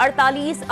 48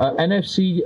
NFC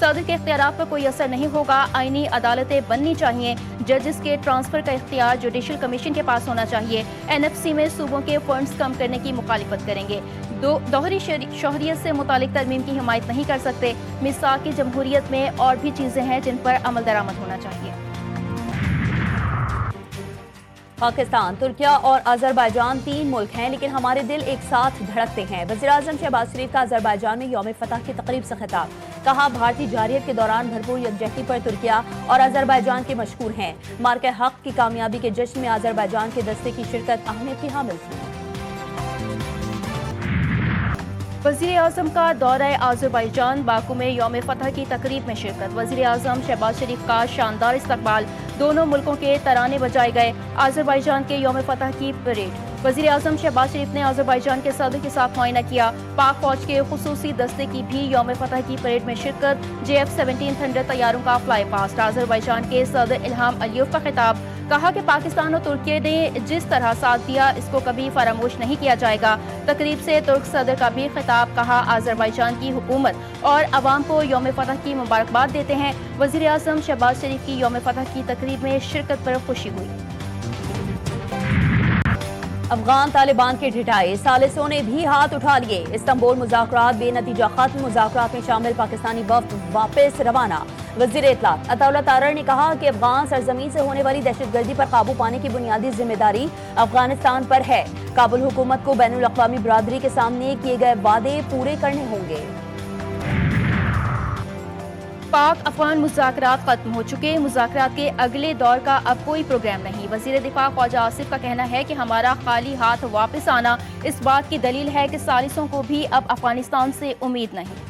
صدر کے اختیارات پر کوئی اثر نہیں ہوگا. آئینی عدالتیں بننی چاہیے. ججز کے ٹرانسفر کا اختیار جوڈیشل کمیشن کے پاس ہونا چاہیے. NFC میں صوبوں کے فنڈز کم کرنے کی مخالفت کریں گے. دوہری شہریت سے متعلق ترمیم کی حمایت نہیں کر سکتے. میثاق جمہوریت میں اور بھی چیزیں ہیں جن پر عمل درآمد ہونا چاہیے. پاکستان، ترکیہ اور آذربائیجان 3 ملک ہیں لیکن ہمارے دل ایک ساتھ دھڑکتے ہیں. وزیراعظم شہباز شریف کا آذربائیجان میں یوم فتح کی تقریب سے خطاب. کہا بھارتی جارحیت کے دوران بھرپور یکجہتی پر ترکیہ اور آذربائیجان کے مشکور ہیں. مارکہ حق کی کامیابی کے جشن میں آذربائیجان کے دستے کی شرکت اہمیت کی حامل تھی. وزیر اعظم کا دورہ آذربائیجان، باکو میں یوم فتح کی تقریب میں شرکت. وزیر اعظم شہباز شریف کا شاندار استقبال. دونوں ملکوں کے ترانے بجائے گئے. آذربائیجان کے یوم فتح کی پریڈ. وزیر اعظم شہباز شریف نے آذربائیجان کے صدر کے ساتھ معائنہ کیا. پاک فوج کے خصوصی دستے کی بھی یوم فتح کی پریڈ میں شرکت. JF-17 تھنڈر طیاروں کا فلائی پاسٹ. آذربائیجان کے صدر الہام علیوف کا خطاب. کہا کہ پاکستان اور ترکی نے جس طرح ساتھ دیا اس کو کبھی فراموش نہیں کیا جائے گا. تقریب سے ترک صدر کا بھی خطاب. کہا آذربائیجان کی حکومت اور عوام کو یوم فتح کی مبارکباد دیتے ہیں. وزیر اعظم شہباز شریف کی یوم فتح کی تقریب میں شرکت پر خوشی ہوئی. افغان طالبان کے ڈھٹائے، ثالثوں نے بھی ہاتھ اٹھا لیے. استنبول مذاکرات بے نتیجہ ختم. مذاکرات میں شامل پاکستانی وفد واپس روانہ. وزیر اطلاعات عطا اللہ تارڑ نے کہا کہ افغان سرزمین سے ہونے والی دہشت گردی پر قابو پانے کی بنیادی ذمہ داری افغانستان پر ہے. کابل حکومت کو بین الاقوامی برادری کے سامنے کیے گئے وعدے پورے کرنے ہوں گے. پاک افغان مذاکرات ختم ہو چکے. مذاکرات کے اگلے دور کا اب کوئی پروگرام نہیں. وزیر دفاع خواجہ آصف کا کہنا ہے کہ ہمارا خالی ہاتھ واپس آنا اس بات کی دلیل ہے کہ ثالثوں کو بھی اب افغانستان سے امید نہیں.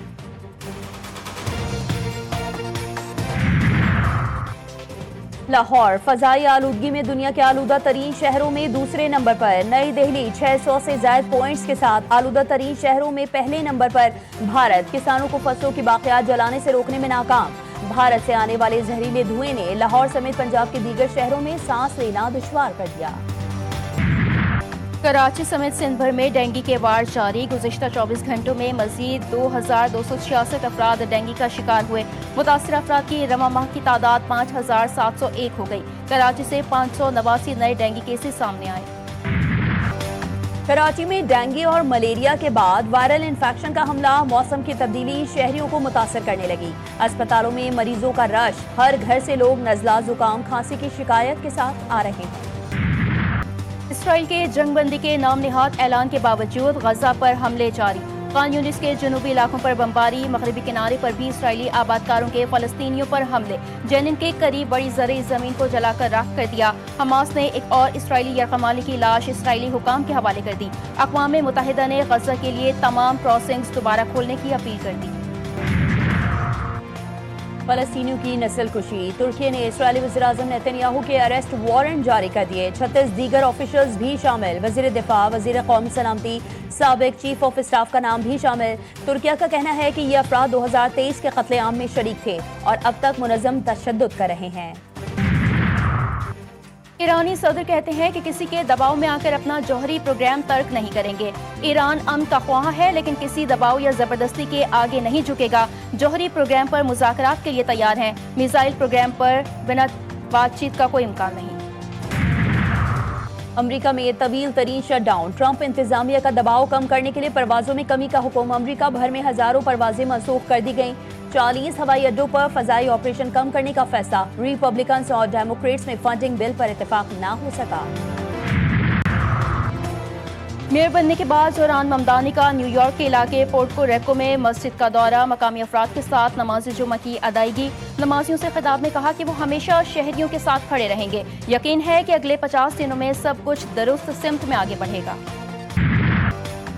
لاہور فضائی آلودگی میں دنیا کے آلودہ ترین شہروں میں دوسرے نمبر پر. نئی دہلی 600 سے زائد پوائنٹس کے ساتھ آلودہ ترین شہروں میں پہلے نمبر پر. بھارت کسانوں کو فصلوں کی باقیات جلانے سے روکنے میں ناکام. بھارت سے آنے والے زہریلے دھوئیں نے لاہور سمیت پنجاب کے دیگر شہروں میں سانس لینا دشوار کر دیا. کراچی سمیت سندھ بھر میں ڈینگی کے وار جاری. گزشتہ 24 گھنٹوں میں مزید 2266 افراد ڈینگی کا شکار ہوئے. متاثرہ افراد کی رواں ماہ کی تعداد 5701 ہو گئی. کراچی سے 589 نئے ڈینگی کیسز سامنے آئے. کراچی میں ڈینگی اور ملیریا کے بعد وائرل انفیکشن کا حملہ. موسم کی تبدیلی شہریوں کو متاثر کرنے لگی. اسپتالوں میں مریضوں کا رش. ہر گھر سے لوگ نزلہ، زکام، کھانسی کی شکایت کے ساتھ آ رہے ہیں. اسرائیل کے جنگ بندی کے نام نہاد اعلان کے باوجود غزہ پر حملے جاری. خان یونس کے جنوبی علاقوں پر بمباری. مغربی کنارے پر بھی اسرائیلی آبادکاروں کے فلسطینیوں پر حملے. جنین کے قریب بڑی زرعی زمین کو جلا کر راکھ کر دیا. حماس نے ایک اور اسرائیلی یرغمالی کی لاش اسرائیلی حکام کے حوالے کر دی. اقوام متحدہ نے غزہ کے لیے تمام کراسنگز دوبارہ کھولنے کی اپیل کر دی. فلسطینیوں کی نسل کشی. ترکی نے اسرائیلی وزیراعظم نیتن یاہو کے اریسٹ وارنٹ جاری کر دیے. 36 دیگر آفیشلز بھی شامل. وزیر دفاع، وزیر قومی سلامتی، سابق چیف آف اسٹاف کا نام بھی شامل. ترکیہ کا کہنا ہے کہ یہ افراد 2023 کے قتل عام میں شریک تھے اور اب تک منظم تشدد کر رہے ہیں. ایرانی صدر کہتے ہیں کہ کسی کے دباؤ میں آ کر اپنا جوہری پروگرام ترک نہیں کریں گے. ایران امن کا خواہاں ہے لیکن کسی دباؤ یا زبردستی کے آگے نہیں جھکے گا. جوہری پروگرام پر مذاکرات کے لیے تیار ہیں. میزائل پروگرام پر بنا بات چیت کا کوئی امکان نہیں. امریکہ میں طویل ترین شٹ ڈاؤن. ٹرمپ انتظامیہ کا دباؤ کم کرنے کے لیے پروازوں میں کمی کا حکم. امریکہ بھر میں ہزاروں پروازیں منسوخ کر دی گئیں. 40 ہوائی اڈوں پر فضائی آپریشن کم کرنے کا فیصلہ. ریپبلکنز اور ڈیموکریٹس میں فنڈنگ بل پر اتفاق نہ ہو سکا. میئر بننے کے بعد جوران ممدانی کا نیو یارک کے علاقے پورٹو ریکو میں مسجد کا دورہ. مقامی افراد کے ساتھ نماز جمعہ کی ادائیگی. نمازیوں سے خطاب میں کہا کہ وہ ہمیشہ شہریوں کے ساتھ کھڑے رہیں گے. یقین ہے کہ اگلے 50 دنوں میں سب کچھ درست سمت میں آگے بڑھے گا.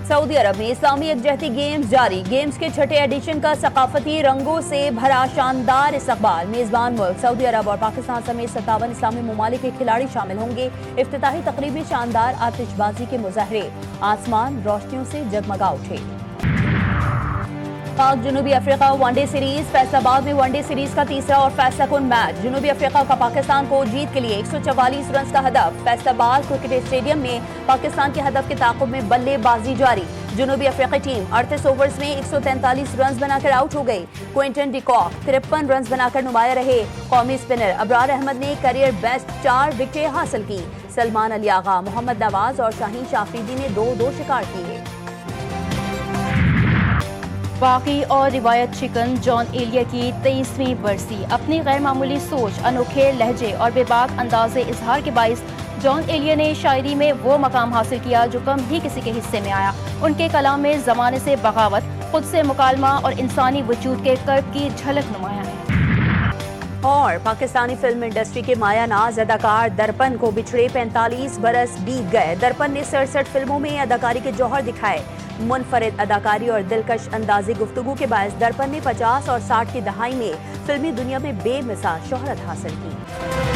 سعودی عرب میں اسلامی یکجہتی گیمز جاری. گیمز کے چھٹے ایڈیشن کا ثقافتی رنگوں سے بھرا شاندار استقبال. میزبان ملک سعودی عرب اور پاکستان سمیت 57 اسلامی ممالک کے کھلاڑی شامل ہوں گے. افتتاحی تقریب میں شاندار آتش بازی کے مظاہرے. آسمان روشنیوں سے جگمگا اٹھے. پاک جنوبی افریقہ ون ڈے سیریز. فیصل آباد میں ون ڈے سیریز کا تیسرا اور فیصلہ کن میچ. جنوبی افریقہ کا پاکستان کو جیت کے لیے 144 رنز کا ہدف. فیصل آباد کرکٹ اسٹیڈیم میں پاکستان کے ہدف کے تعاقب میں بلے بازی جاری. جنوبی افریقی ٹیم 38 اوورز میں 143 رنز بنا کر آؤٹ ہو گئی. کوئنٹن ڈیکاک 53 رنز بنا کر نمایاں رہے. قومی اسپنر ابرار احمد نے کیریئر بیسٹ 4 وکٹیں حاصل کی. سلمان علی آغا، محمد نواز اور شاہین شافریدی نے 2-2 شکار کیے. باقی اور روایت شکن جان ایلیا کی 23ویں برسی. اپنی غیر معمولی سوچ، انوکھے لہجے اور بے باک انداز اظہار کے باعث جان ایلیا نے شاعری میں وہ مقام حاصل کیا جو کم ہی کسی کے حصے میں آیا. ان کے کلام میں زمانے سے بغاوت، خود سے مکالمہ اور انسانی وجود کے کرب کی جھلک نمایاں ہے. اور پاکستانی فلم انڈسٹری کے مایہ ناز اداکار درپن کو بچھڑے 45 برس بیت گئے. درپن نے 67 فلموں میں اداکاری کے جوہر دکھائے. منفرد اداکاری اور دلکش اندازی گفتگو کے باعث درپن نے 50 اور 60 کی دہائی میں فلمی دنیا میں بے مثال شہرت حاصل کی.